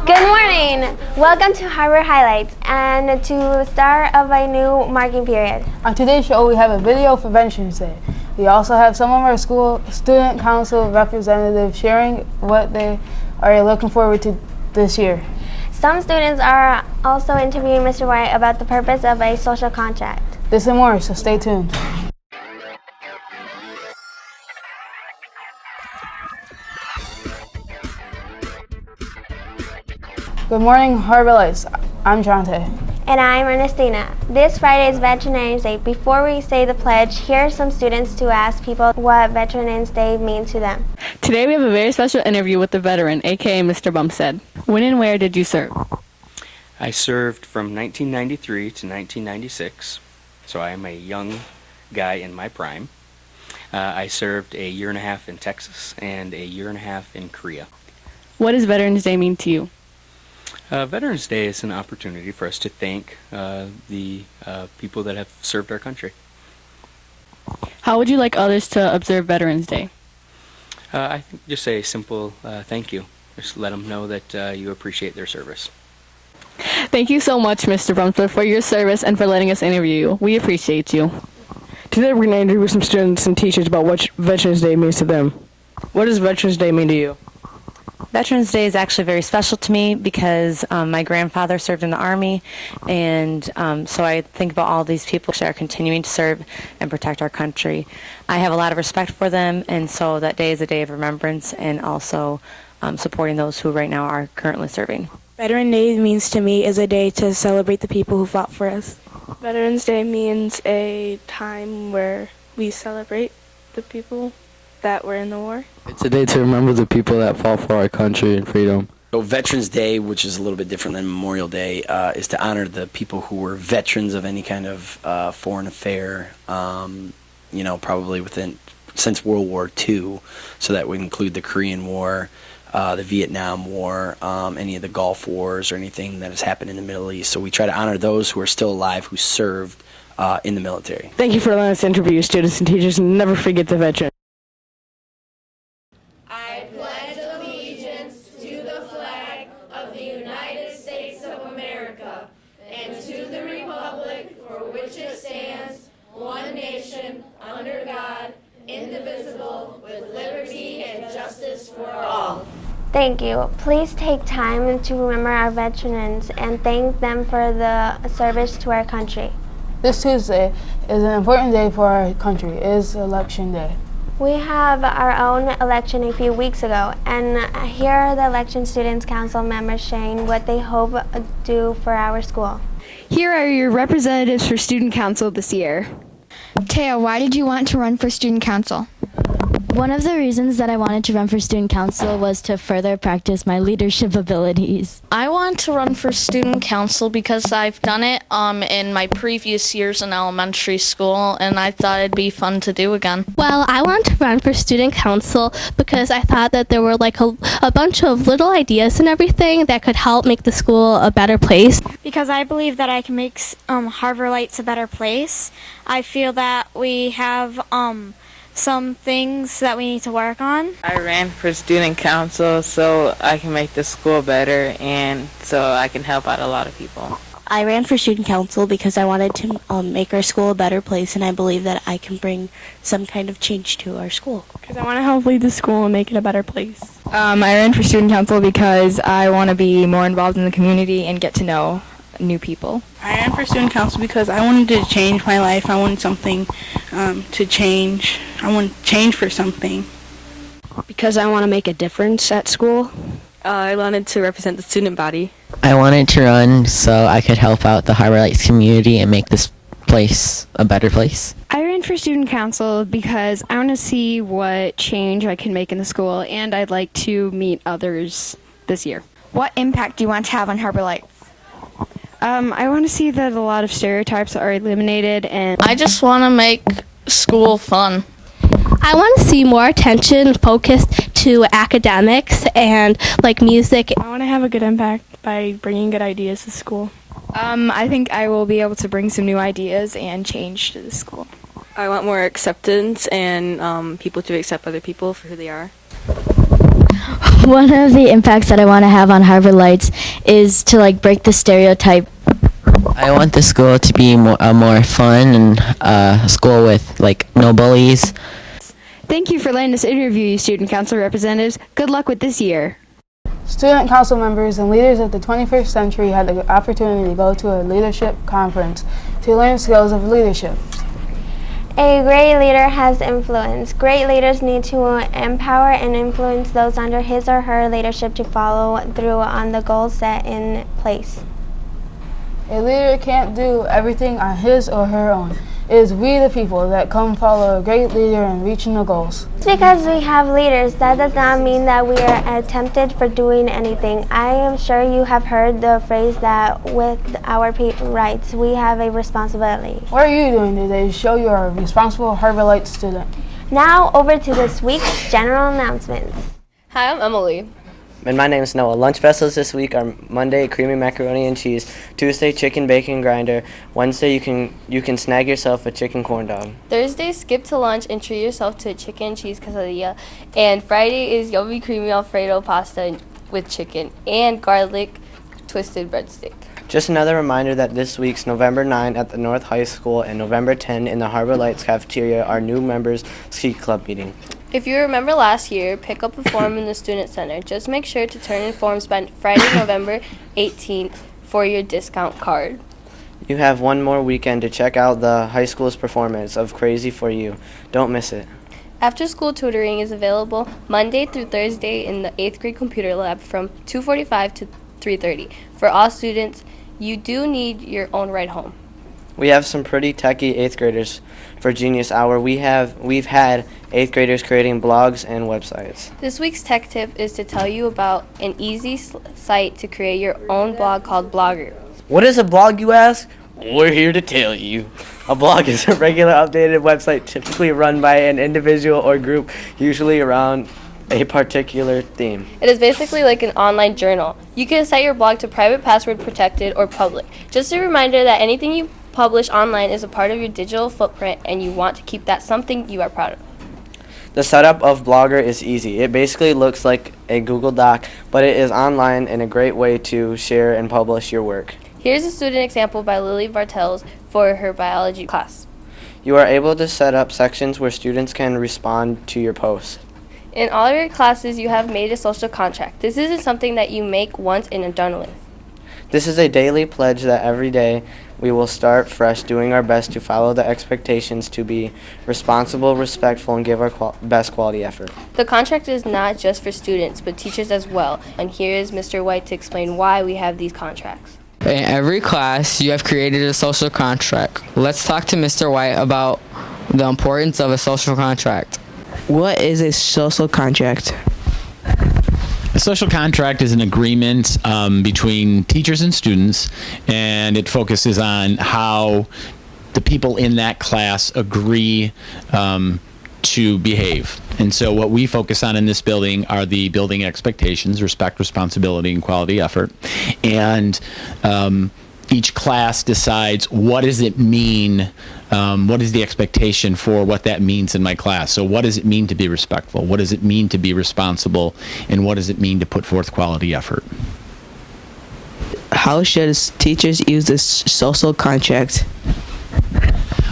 Good morning! Welcome to Harbor Highlights and to the start of a new marking period. On today's show, we have a video for Veterans Day. We also have some of our school student council representatives sharing what they are looking forward to this year. Some students are also interviewing Mr. White about the purpose of a social contract. This and more, so stay tuned. Good morning, Harbor Lights. I'm Jonte. And I'm Ernestina. This Friday is Veterans Day. Before we say the pledge, here are some students to ask people what Veterans Day means to them. Today we have a very special interview with the veteran, aka Mr. Bumstead. When and where did you serve? I served from 1993 to 1996, so I am a young guy in my prime. I served a year and a half in Texas and a year and a half in Korea. What does Veterans Day mean to you? Veterans Day is an opportunity for us to thank the people that have served our country. How would you like others to observe Veterans Day? I think just a simple thank you. Just let them know that you appreciate their service. Thank you so much, Mr. Bumstead, for your service and for letting us interview you. We appreciate you. Today we're going to interview some students and teachers about what Veterans Day means to them. What does Veterans Day mean to you? Veterans Day is actually very special to me because my grandfather served in the Army, and so I think about all these people that are continuing to serve and protect our country. I have a lot of respect for them, and so that day is a day of remembrance and also supporting those who right now are currently serving. Veterans Day means to me is a day to celebrate the people who fought for us. Veterans Day means a time where we celebrate the people that were in the war. It's a day to remember the people that fought for our country and freedom. So Veterans Day, which is a little bit different than Memorial Day, is to honor the people who were veterans of any kind of foreign affair, probably since World War II, so that would include the Korean War, the Vietnam War, any of the Gulf Wars or anything that has happened in the Middle East. So we try to honor those who are still alive who served in the military. Thank you for allowing us to interview students and teachers, and never forget the veterans. I pledge allegiance to the flag of the United States of America and to the republic for which it stands, one nation, under God, indivisible, with liberty and justice for all. Thank you. Please take time to remember our veterans and thank them for the service to our country. This Tuesday is an important day for our country. It is Election Day. We have our own election a few weeks ago, and here are the Election Students Council members sharing what they hope to do for our school. Here are your representatives for Student Council this year. Taya, why did you want to run for Student Council? One of the reasons that I wanted to run for Student Council was to further practice my leadership abilities. I want to run for Student Council because I've done it in my previous years in elementary school, and I thought it'd be fun to do again. Well, I want to run for Student Council because I thought that there were like a bunch of little ideas and everything that could help make the school a better place. Because I believe that I can make Harbor Lights a better place. I feel that we have some things that we need to work on. I ran for Student Council so I can make the school better and so I can help out a lot of people. I ran for Student Council because I wanted to make our school a better place, and I believe that I can bring some kind of change to our school. Because I want to help lead the school and make it a better place. I ran for Student Council because I want to be more involved in the community and get to know new people. I ran for Student Council because I wanted to change my life. I wanted something to change. I want to change for something. Because I want to make a difference at school. I wanted to represent the student body. I wanted to run so I could help out the Harbor Lights community and make this place a better place. I ran for Student Council because I want to see what change I can make in the school, and I'd like to meet others this year. What impact do you want to have on Harbor Lights? I want to see that a lot of stereotypes are eliminated, and I just want to make school fun. I want to see more attention focused to academics and like music. I want to have a good impact by bringing good ideas to school. I think I will be able to bring some new ideas and change to the school. I want more acceptance and people to accept other people for who they are. One of the impacts that I want to have on Harbor Lights is to break the stereotype. I want the school to be a more fun and school with no bullies. Thank you for letting us interview you, student council representatives. Good luck with this year. Student council members and leaders of the 21st century had the opportunity to go to a leadership conference to learn skills of leadership. A great leader has influence. Great leaders need to empower and influence those under his or her leadership to follow through on the goals set in place. A leader can't do everything on his or her own. It is we the people that come follow a great leader in reaching the goals. Just because we have leaders, that does not mean that we are tempted for doing anything. I am sure you have heard the phrase that with our rights, we have a responsibility. What are you doing today to show you are a responsible Harbor Lights student? Now over to this week's general announcements. Hi, I'm Emily. And my name is Noah. Lunch vessels this week are Monday, creamy macaroni and cheese. Tuesday, chicken bacon grinder. Wednesday, you can snag yourself a chicken corn dog. Thursday, skip to lunch and treat yourself to a chicken and cheese quesadilla. And Friday is yummy creamy Alfredo pasta with chicken and garlic twisted breadstick. Just another reminder that this week's November 9 at the North High School and November 10 in the Harbor Lights cafeteria are new members' ski club meeting. If you remember last year, pick up a form in the Student Center. Just make sure to turn in forms by Friday, November 18th for your discount card. You have one more weekend to check out the high school's performance of Crazy for You. Don't miss it. After-school tutoring is available Monday through Thursday in the 8th grade computer lab from 2:45 to 3:30. For all students, you do need your own ride home. We have some pretty techie 8th graders for Genius Hour. We've had 8th graders creating blogs and websites. This week's tech tip is to tell you about an easy site to create your own blog called Blogger. What is a blog, you ask? We're here to tell you. A blog is a regular updated website typically run by an individual or group, usually around a particular theme. It is basically like an online journal. You can set your blog to private, password protected, or public. Just a reminder that anything you publish online is a part of your digital footprint and you want to keep that something you are proud of. The setup of Blogger is easy. It basically looks like a Google Doc, but it is online and a great way to share and publish your work. Here's a student example by Lily Bartels for her biology class. You are able to set up sections where students can respond to your posts. In all of your classes, you have made a social contract. This isn't something that you make once and are done with. This is a daily pledge that every day we will start fresh, doing our best to follow the expectations to be responsible, respectful, and give our best quality effort. The contract is not just for students, but teachers as well. And here is Mr. White to explain why we have these contracts. In every class, you have created a social contract. Let's talk to Mr. White about the importance of a social contract. What is a social contract? A social contract is an agreement between teachers and students, and it focuses on how the people in that class agree to behave. And so what we focus on in this building are the building expectations: respect, responsibility, and quality effort. And each class decides what does it mean, what is the expectation for what that means in my class. So what does it mean to be respectful? What does it mean to be responsible? And what does it mean to put forth quality effort? How should teachers use this social contract?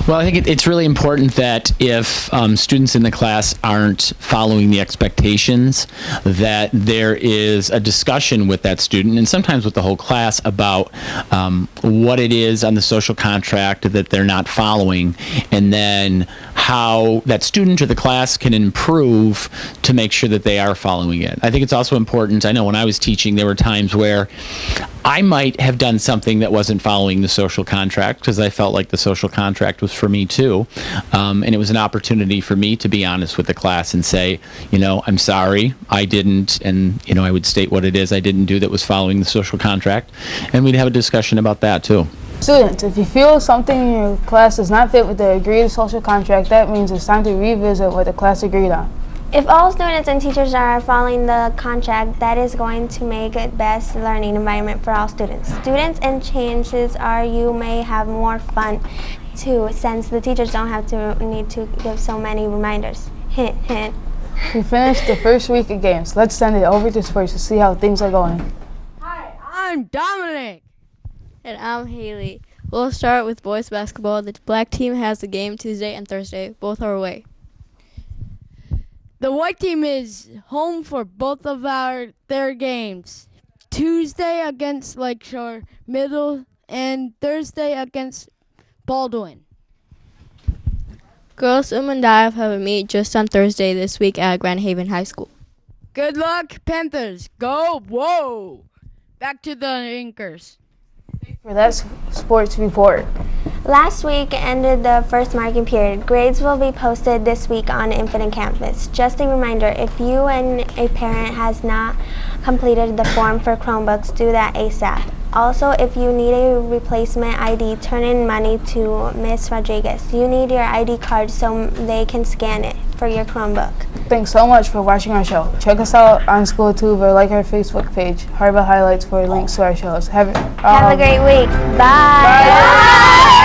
Well, I think it's really important that if students in the class aren't following the expectations, that there is a discussion with that student and sometimes with the whole class about what it is on the social contract that they're not following, and then how that student or the class can improve to make sure that they are following it. I think it's also important. I know when I was teaching, there were times where I might have done something that wasn't following the social contract because I felt like the social contract was for me too. And it was an opportunity for me to be honest with the class and say, I'm sorry, I didn't, and I would state what it is I didn't do that was following the social contract, and we'd have a discussion about that too. Students, if you feel something in your class does not fit with the agreed social contract, that means it's time to revisit what the class agreed on. If all students and teachers are following the contract, that is going to make it best learning environment for all students. Students and chances are you may have more fun too, since the teachers don't have to need to give so many reminders. Hint, hint. We finished the first week of games. Let's send it over to sports to see how things are going. Hi, I'm Dominic. And I'm Haley. We'll start with boys basketball. The black team has a game Tuesday and Thursday. Both are away. The white team is home for both of their games. Tuesday against Lakeshore Middle and Thursday against Baldwin. Girls Umandive have a meet just on Thursday this week at Grand Haven High School. Good luck, Panthers. Go, whoa. Back to the anchors. For that sports report. Last week ended the first marking period. Grades will be posted this week on Infinite Campus. Just a reminder, if you and a parent has not completed the form for Chromebooks, do that ASAP. Also, if you need a replacement ID, turn in money to Miss Rodriguez. You need your ID card so they can scan it for your Chromebook. Thanks so much for watching our show. Check us out on SchoolTube or like our Facebook page, Harbor Highlights, for links to our shows. Have a great week. Bye. Bye.